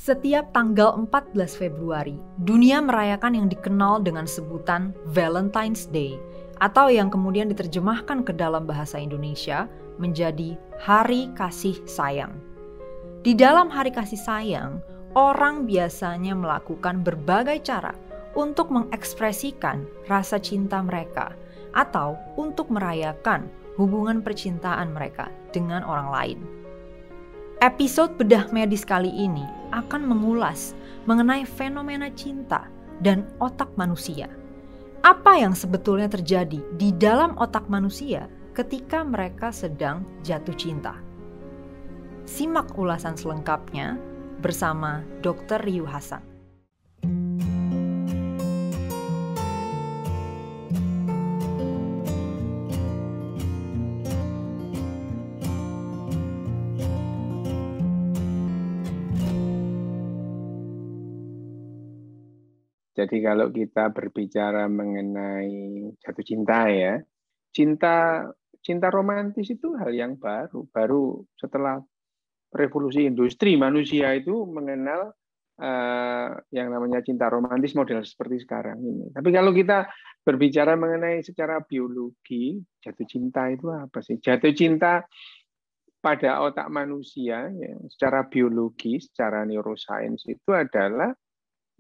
Setiap tanggal 14 Februari, dunia merayakan yang dikenal dengan sebutan Valentine's Day atau yang kemudian diterjemahkan ke dalam bahasa Indonesia menjadi Hari Kasih Sayang. Di dalam Hari Kasih Sayang, orang biasanya melakukan berbagai cara untuk mengekspresikan rasa cinta mereka atau untuk merayakan hubungan percintaan mereka dengan orang lain. Episode Bedah Medis kali ini akan mengulas mengenai fenomena cinta dan otak manusia. Apa yang sebetulnya terjadi di dalam otak manusia ketika mereka sedang jatuh cinta? Simak ulasan selengkapnya bersama Dr. Ryu Hasan. Jadi kalau kita berbicara mengenai jatuh cinta ya, cinta romantis itu hal yang baru setelah revolusi industri manusia itu mengenal yang namanya cinta romantis model seperti sekarang ini. Tapi kalau kita berbicara mengenai secara biologi, jatuh cinta itu apa sih? Jatuh cinta pada otak manusia ya, secara biologi, secara neuroscience itu adalah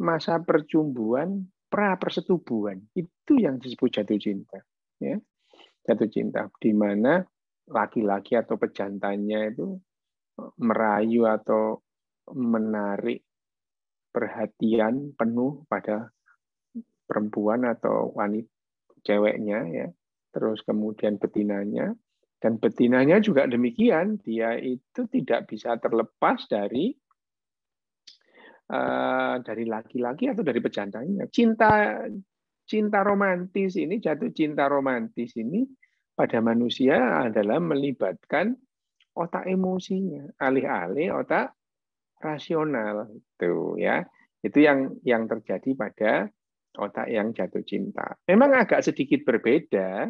masa percumbuan pra persetubuhan, itu yang disebut jatuh cinta ya. Jatuh cinta di mana laki-laki atau pejantannya itu merayu atau menarik perhatian penuh pada perempuan atau wanita ceweknya ya, terus kemudian betinanya, dan betinanya juga demikian, dia itu tidak bisa terlepas dari laki-laki atau dari pejantannya. Cinta romantis ini, jatuh cinta romantis ini pada manusia adalah melibatkan otak emosinya, alih-alih otak rasional itu ya. Itu yang terjadi pada otak yang jatuh cinta. Memang agak sedikit berbeda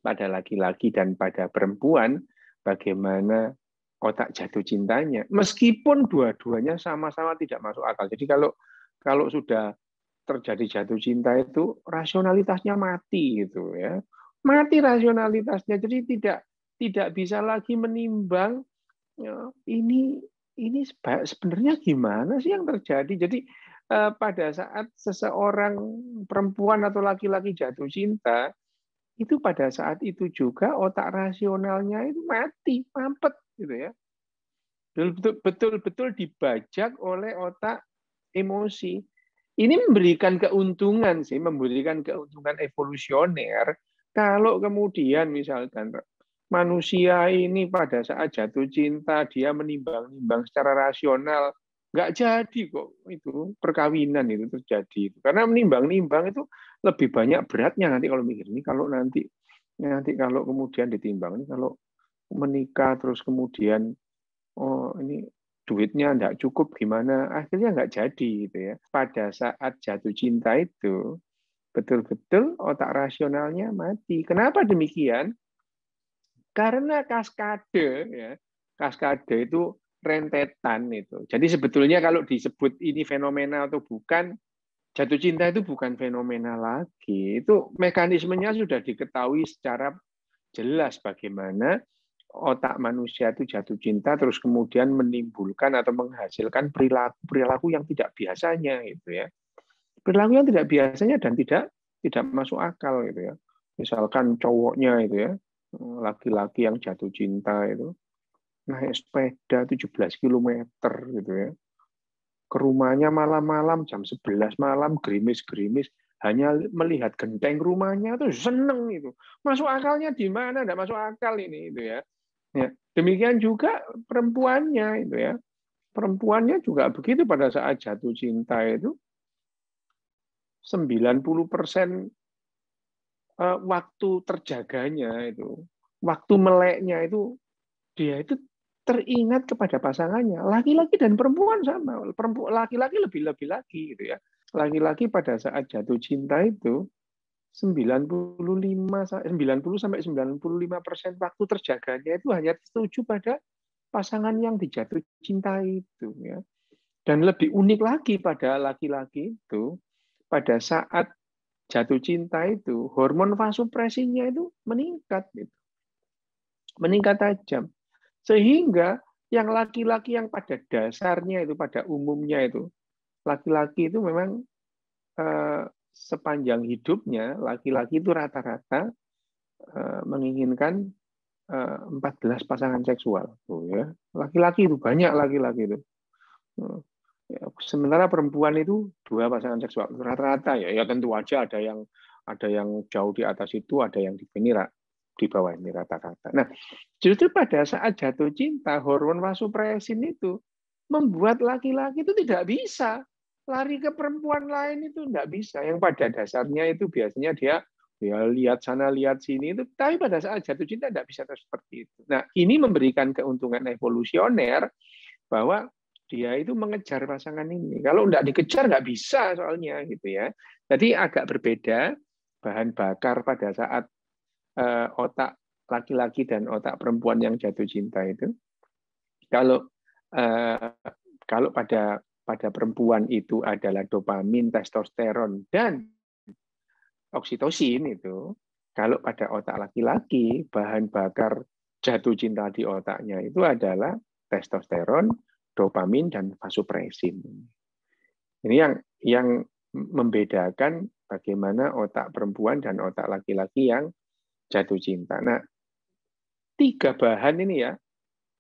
pada laki-laki dan pada perempuan bagaimana otak jatuh cintanya, meskipun dua-duanya sama-sama tidak masuk akal. Jadi kalau sudah terjadi jatuh cinta itu rasionalitasnya mati gitu ya, mati rasionalitasnya. Jadi tidak bisa lagi menimbang ya, ini sebenarnya gimana sih yang terjadi. Jadi pada saat seseorang perempuan atau laki-laki jatuh cinta, itu pada saat itu juga otak rasionalnya itu mati, mampet gitu ya. Betul-betul dibajak oleh otak emosi. Ini memberikan keuntungan evolusioner kalau kemudian misalkan manusia ini pada saat jatuh cinta dia menimbang-nimbang secara rasional, nggak jadi kok itu perkawinan itu terjadi. Karena menimbang-nimbang itu lebih banyak beratnya nanti kalau mikir ini, kalau nanti kalau kemudian ditimbang ini, kalau menikah terus kemudian oh ini duitnya enggak cukup gimana, akhirnya enggak jadi gitu ya. Pada saat jatuh cinta itu betul-betul otak rasionalnya mati. Kenapa demikian? Karena kaskade ya. Kaskade itu rentetan itu. Jadi sebetulnya kalau disebut ini fenomena atau bukan, jatuh cinta itu bukan fenomena lagi. Itu mekanismenya sudah diketahui secara jelas bagaimana otak manusia itu jatuh cinta terus kemudian menimbulkan atau menghasilkan perilaku yang tidak biasanya gitu ya. Perilaku yang tidak biasanya dan tidak masuk akal gitu ya. Misalkan cowoknya itu ya, laki-laki yang jatuh cinta itu naik sepeda 17 kilometer gitu ya. Ke rumahnya malam-malam jam 11 malam gerimis-gerimis, hanya melihat genteng rumahnya tuh seneng itu. Masuk akalnya di mana? Enggak masuk akal ini itu ya. Ya, demikian juga perempuannya itu ya. Perempuannya juga begitu pada saat jatuh cinta itu 90% waktu terjaganya itu, waktu meleknya itu dia itu teringat kepada pasangannya. Laki-laki dan perempuan sama. Laki-laki lebih lagi gitu ya. Laki-laki pada saat jatuh cinta itu 90 sampai 95% waktu terjaganya itu hanya setuju pada pasangan yang dijatuh cinta itu ya. Dan lebih unik lagi pada laki-laki itu, pada saat jatuh cinta itu, hormon vasopresinya itu meningkat. Gitu. Meningkat tajam. Sehingga yang laki-laki yang pada dasarnya itu, pada umumnya itu, laki-laki itu memang sepanjang hidupnya, laki-laki itu rata-rata menginginkan 14 pasangan seksual. Ya. Laki-laki itu, banyak laki-laki itu. Sementara perempuan itu 2 pasangan seksual rata-rata ya. Ya tentu aja ada yang jauh di atas itu, ada yang di bawah ini rata-rata. Nah, justru pada saat jatuh cinta, hormon vasopresin itu membuat laki-laki itu tidak bisa lari ke perempuan lain, itu tidak bisa. Yang pada dasarnya itu biasanya dia ya lihat sana lihat sini itu, tapi pada saat jatuh cinta tidak bisa seperti itu. Nah, ini memberikan keuntungan evolusioner bahwa dia itu mengejar pasangan ini. Kalau nggak dikejar nggak bisa soalnya gitu ya. Jadi agak berbeda bahan bakar pada saat otak laki-laki dan otak perempuan yang jatuh cinta itu. Kalau kalau pada perempuan itu adalah dopamin, testosteron dan oksitosin itu. Kalau pada otak laki-laki bahan bakar jatuh cinta di otaknya itu adalah testosteron, dopamin dan vasopresin. Ini yang membedakan bagaimana otak perempuan dan otak laki-laki yang jatuh cinta. Nah, 3 bahan ini ya,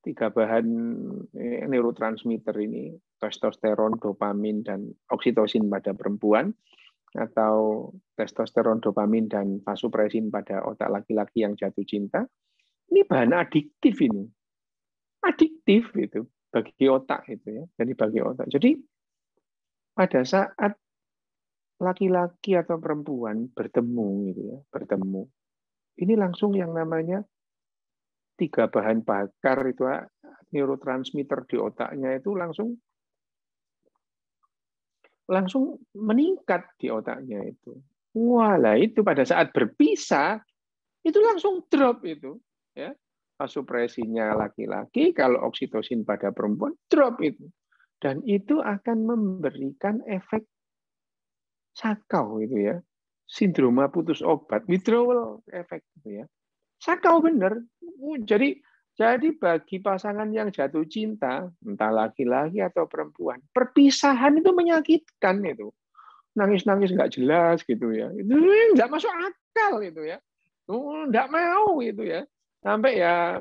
3 bahan neurotransmitter ini, testosteron, dopamin dan oksitosin pada perempuan, atau testosteron, dopamin dan vasopresin pada otak laki-laki yang jatuh cinta, ini bahan adiktif ini. Adiktif itu bagi otak itu ya. Jadi bagi otak. Jadi pada saat laki-laki atau perempuan bertemu gitu ya, bertemu. Ini langsung yang namanya 3 bahan bakar itu neurotransmitter di otaknya itu langsung meningkat di otaknya itu. Wah, lah itu pada saat berpisah itu langsung drop itu ya. Vasopresinya laki-laki, kalau oksitosin pada perempuan drop itu. Dan itu akan memberikan efek sakau itu ya. Sindroma putus obat, withdrawal efek gitu ya. Sakau bener. Jadi bagi pasangan yang jatuh cinta, entah laki-laki atau perempuan, perpisahan itu menyakitkan itu. Nangis-nangis nggak jelas gitu ya. Itu nggak masuk akal itu ya. Nggak mau itu ya. Sampai ya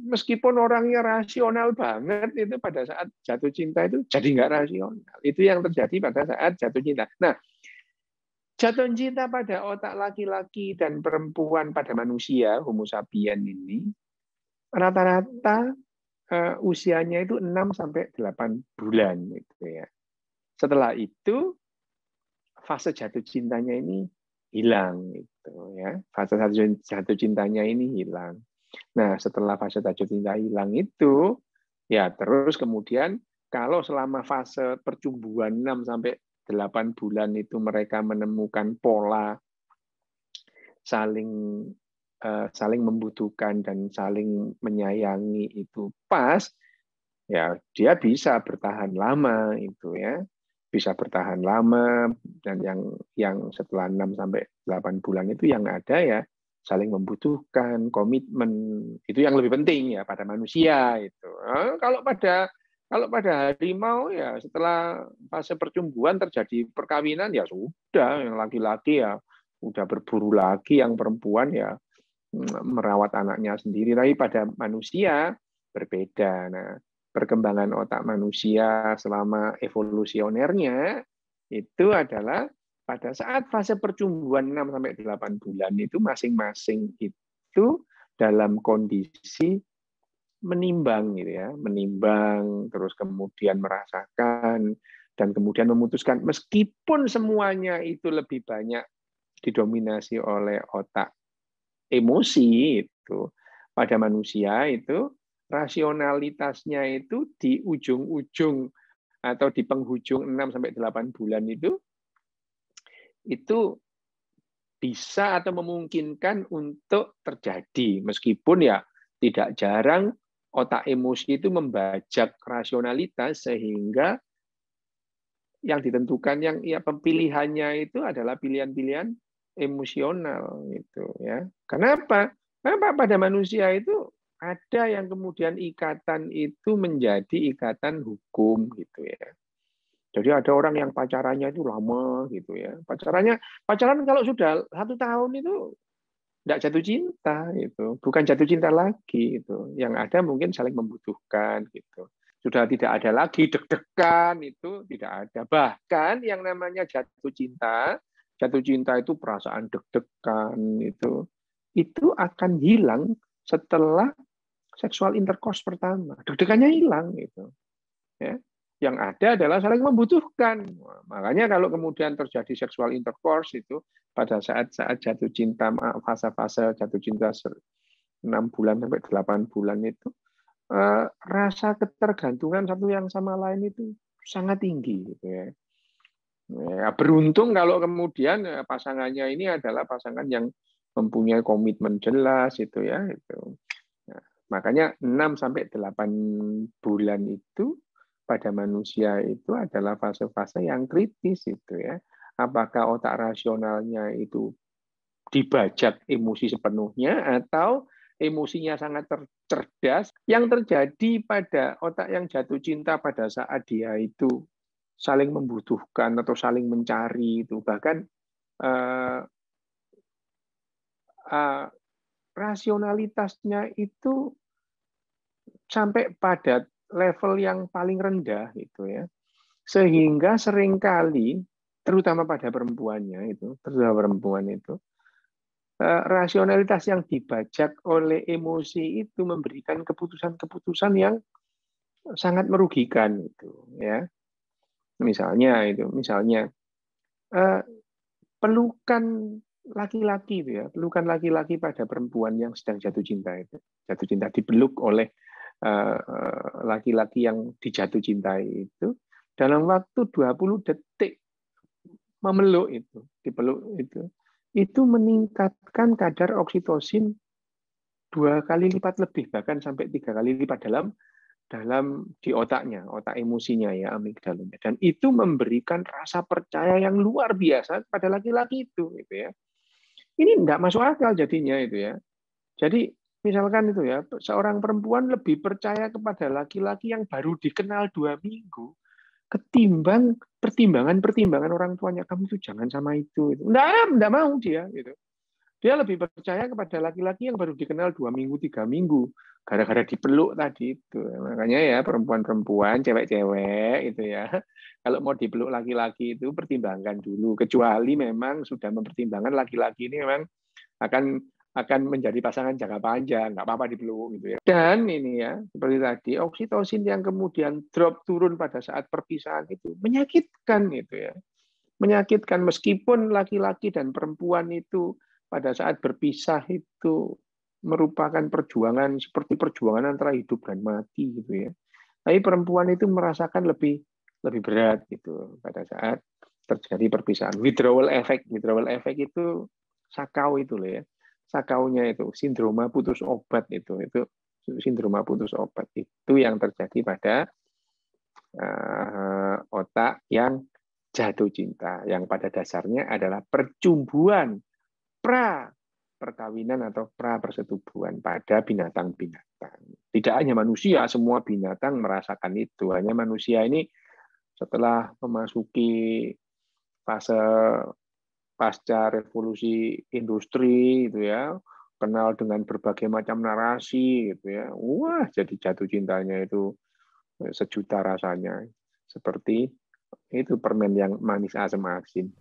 meskipun orangnya rasional banget, itu pada saat jatuh cinta itu jadi nggak rasional. Itu yang terjadi pada saat jatuh cinta. Nah, jatuh cinta pada otak laki-laki dan perempuan pada manusia, Homo sapien ini, rata-rata usianya itu 6 sampai 8 bulan gitu ya. Setelah itu fase jatuh cintanya ini hilang gitu ya. Fase jatuh cintanya ini hilang. Nah, setelah fase jatuh cinta hilang itu ya terus kemudian kalau selama fase percumbuhan 6 sampai 8 bulan itu mereka menemukan pola saling membutuhkan dan saling menyayangi itu pas, ya dia bisa bertahan lama itu ya. Bisa bertahan lama, dan yang setelah 6 sampai 8 bulan itu yang ada ya saling membutuhkan, komitmen, itu yang lebih penting ya pada manusia itu. Kalau pada harimau ya setelah fase percumbuhan terjadi perkawinan ya sudah, yang laki-laki ya udah berburu lagi, yang perempuan ya merawat anaknya sendiri. Tapi pada manusia berbeda. Nah, perkembangan otak manusia selama evolusionernya itu adalah pada saat fase percumbuhan 6 sampai 8 bulan itu masing-masing itu dalam kondisi menimbang gitu ya, menimbang terus kemudian merasakan dan kemudian memutuskan, meskipun semuanya itu lebih banyak didominasi oleh otak emosi itu, pada manusia itu rasionalitasnya itu di ujung-ujung atau di penghujung 6 sampai 8 bulan itu bisa atau memungkinkan untuk terjadi, meskipun ya tidak jarang otak emosi itu membajak rasionalitas sehingga yang ditentukan yang ya pilihannya itu adalah pilihan-pilihan emosional gitu ya. Kenapa? Karena pada manusia itu ada yang kemudian ikatan itu menjadi ikatan hukum gitu ya. Jadi ada orang yang pacarannya itu lama gitu ya. Pacaran kalau sudah 1 tahun itu tidak jatuh cinta itu, bukan jatuh cinta lagi itu. Yang ada mungkin saling membutuhkan gitu. Sudah tidak ada lagi deg-degan itu tidak ada. Bahkan yang namanya jatuh cinta itu perasaan deg-degan itu akan hilang setelah seksual intercourse pertama. Deg-degannya hilang gitu. Ya. Yang ada adalah saling membutuhkan. Makanya kalau kemudian terjadi seksual intercourse itu pada saat-saat jatuh cinta, fase-fase jatuh cinta 6 bulan sampai 8 bulan itu, rasa ketergantungan satu yang sama lain itu sangat tinggi. Gitu ya. Ya, beruntung kalau kemudian pasangannya ini adalah pasangan yang mempunyai komitmen jelas itu ya. Itu. Nah, makanya 6 sampai 8 bulan itu pada manusia itu adalah fase-fase yang kritis itu ya. Apakah otak rasionalnya itu dibajak emosi sepenuhnya atau emosinya sangat cerdas. Yang terjadi pada otak yang jatuh cinta pada saat dia itu saling membutuhkan atau saling mencari itu bahkan rasionalitasnya itu sampai pada level yang paling rendah gitu ya, sehingga seringkali terutama pada perempuannya itu, rasionalitas yang dibajak oleh emosi itu memberikan keputusan-keputusan yang sangat merugikan itu ya. Misalnya pelukan laki-laki itu ya, pelukan laki-laki pada perempuan yang sedang jatuh cinta itu, jatuh cinta dipeluk oleh laki-laki yang dijatuh cintai itu dalam waktu 20 detik memeluk itu, dipeluk itu meningkatkan kadar oksitosin 2 kali lipat lebih, bahkan sampai 3 kali lipat dalam di otaknya, otak emosinya ya, amigdalanya. Dan itu memberikan rasa percaya yang luar biasa pada laki-laki itu gitu ya. Ini enggak masuk akal jadinya itu ya. Jadi misalkan itu ya, seorang perempuan lebih percaya kepada laki-laki yang baru dikenal 2 minggu ketimbang pertimbangan orang tuanya, kamu tuh jangan sama itu. Enggak mau dia gitu. Dia lebih percaya kepada laki-laki yang baru dikenal 2 minggu, 3 minggu, gara-gara dipeluk tadi itu. Makanya ya perempuan-perempuan, cewek-cewek itu ya, kalau mau dipeluk laki-laki itu pertimbangkan dulu. Kecuali memang sudah mempertimbangkan laki-laki ini memang akan menjadi pasangan jangka panjang, nggak apa-apa dipeluk gitu ya. Dan ini ya, seperti tadi, oksitosin yang kemudian drop turun pada saat perpisahan itu menyakitkan gitu ya. Menyakitkan meskipun laki-laki dan perempuan itu pada saat berpisah itu merupakan perjuangan seperti perjuangan antara hidup dan mati gitu ya. Tapi perempuan itu merasakan lebih berat gitu pada saat terjadi perpisahan. Withdrawal effect itu sakau itu loh ya. Sakaunya itu sindroma putus obat itu sindroma putus obat itu yang terjadi pada otak yang jatuh cinta yang pada dasarnya adalah percumbuan pra perkawinan atau pra persetubuhan pada binatang-binatang. Tidak hanya manusia, semua binatang merasakan itu. Hanya manusia ini setelah memasuki fase pasca revolusi industri itu ya, kenal dengan berbagai macam narasi gitu ya. Wah, jadi jatuh cintanya itu sejuta rasanya. Seperti itu permen yang manis asam asin.